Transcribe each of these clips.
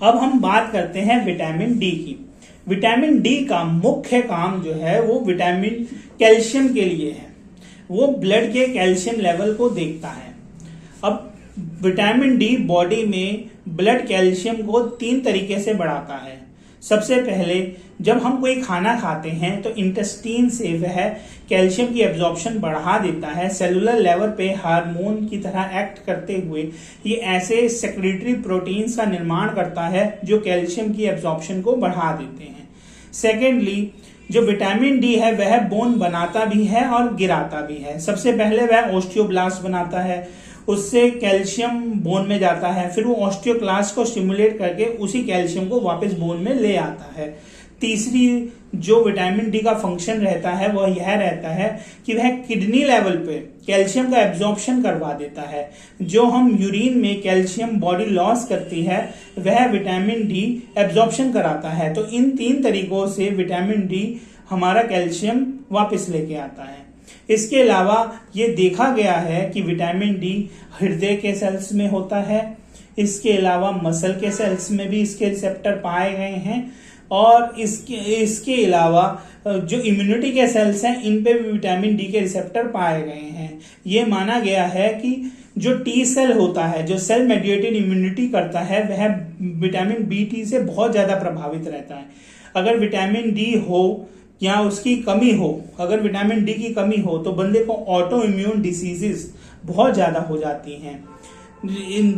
अब हम बात करते हैं विटामिन डी की। विटामिन डी का मुख्य काम जो है वो विटामिन कैल्शियम के लिए है। वो ब्लड के कैल्शियम लेवल को देखता है। अब विटामिन डी बॉडी में ब्लड कैल्शियम को 3 तरीके से बढ़ाता है। सबसे पहले जब हम कोई खाना खाते हैं तो इंटेस्टाइन से वह कैल्शियम की एब्जॉर्प्शन बढ़ा देता है। सेलुलर लेवल पे हार्मोन की तरह एक्ट करते हुए ये ऐसे सेक्रेटरी प्रोटीन्स का निर्माण करता है जो कैल्शियम की एब्जॉर्प्शन को बढ़ा देते हैं। सेकेंडली, जो विटामिन डी है वह बोन बनाता भी है और गिराता भी है। सबसे पहले वह ऑस्टियोब्लास्ट बनाता है, उससे कैल्शियम बोन में जाता है, फिर वो ऑस्टियोक्लास्ट को स्टिमुलेट करके उसी कैल्शियम को वापस बोन में ले आता है। तीसरी जो विटामिन डी का फंक्शन रहता है वह यह रहता है कि वह किडनी लेवल पे कैल्शियम का एब्जॉर्प्शन करवा देता है। जो हम यूरिन में कैल्शियम बॉडी लॉस करती है वह विटामिन डी एब्जॉर्प्शन कराता है। तो इन 3 तरीकों से विटामिन डी हमारा कैल्शियम वापस लेके आता है। इसके अलावा ये देखा गया है कि विटामिन डी हृदय के सेल्स में होता है। इसके अलावा मसल के सेल्स में भी इसके रिसेप्टर पाए गए हैं और इसके अलावा जो इम्यूनिटी के सेल्स हैं इन पे भी विटामिन डी के रिसेप्टर पाए गए हैं। ये माना गया है कि जो टी सेल होता है, जो सेल मेडिएटेड इम्यूनिटी करता है, वह विटामिन बी टी से बहुत ज्यादा प्रभावित रहता है। अगर विटामिन डी हो या उसकी कमी हो, अगर विटामिन डी की कमी हो तो बंदे को ऑटो इम्यून डिसीजेस बहुत ज्यादा हो जाती हैं,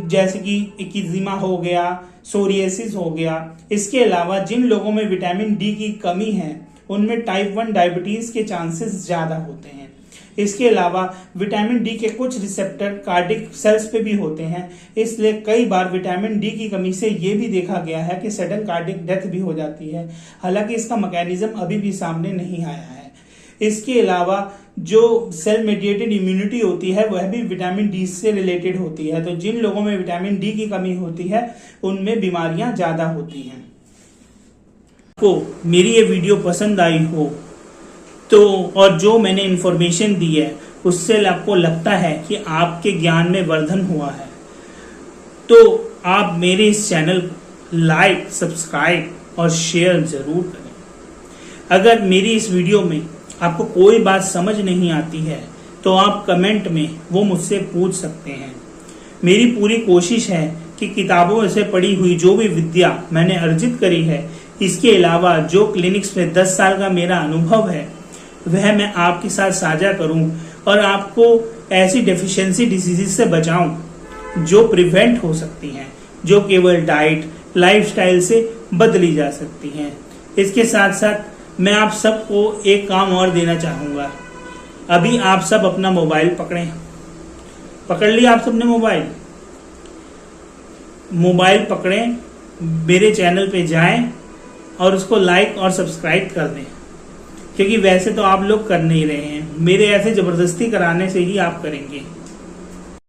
जैसे कि एक्जिमा हो गया, सोरियासिस हो गया। इसके अलावा जिन लोगों में विटामिन डी की कमी है उनमें टाइप 1 डायबिटीज के चांसेस ज्यादा होते हैं। इसके अलावा विटामिन डी के कुछ रिसेप्टर कार्डिक सेल्स पे भी होते हैं, इसलिए कई बार विटामिन डी की कमी से ये भी देखा गया है कि सडन कार्डिक डेथ भी हो जाती है। हालांकि इसका मैकेनिज्म अभी भी सामने नहीं आया है। इसके अलावा जो सेल मेडिएटेड इम्यूनिटी होती है वह भी विटामिन डी से रिलेटेड होती है। तो जिन लोगों में विटामिन डी की कमी होती है उनमें बीमारियां ज्यादा होती हैं। को मेरी ये वीडियो पसंद आई हो तो और जो मैंने इन्फॉर्मेशन दी है उससे आपको लगता है कि आपके ज्ञान में वर्धन हुआ है तो आप मेरे इस चैनल को लाइक, सब्सक्राइब और शेयर जरूर करें। अगर मेरी इस वीडियो में आपको कोई बात समझ नहीं आती है तो आप कमेंट में वो मुझसे पूछ सकते हैं। मेरी पूरी कोशिश है कि किताबों से पढ़ी हुई जो भी विद्या मैंने अर्जित करी है, इसके अलावा जो क्लिनिक्स में 10 साल का मेरा अनुभव है वह मैं आपके साथ साझा करूं और आपको ऐसी डेफिशिएंसी डिसीजेस से बचाऊं जो प्रिवेंट हो सकती हैं, जो केवल डाइट, लाइफस्टाइल से बदली जा सकती हैं। इसके साथ साथ मैं आप सबको एक काम और देना चाहूंगा। अभी आप सब अपना मोबाइल पकड़ लिया आप सबने मोबाइल पकड़ें, मेरे चैनल पे जाएं और उसको लाइक और सब्सक्राइब कर दें, क्योंकि वैसे तो आप लोग कर नहीं रहे हैं, मेरे ऐसे जबरदस्ती कराने से ही आप करेंगे।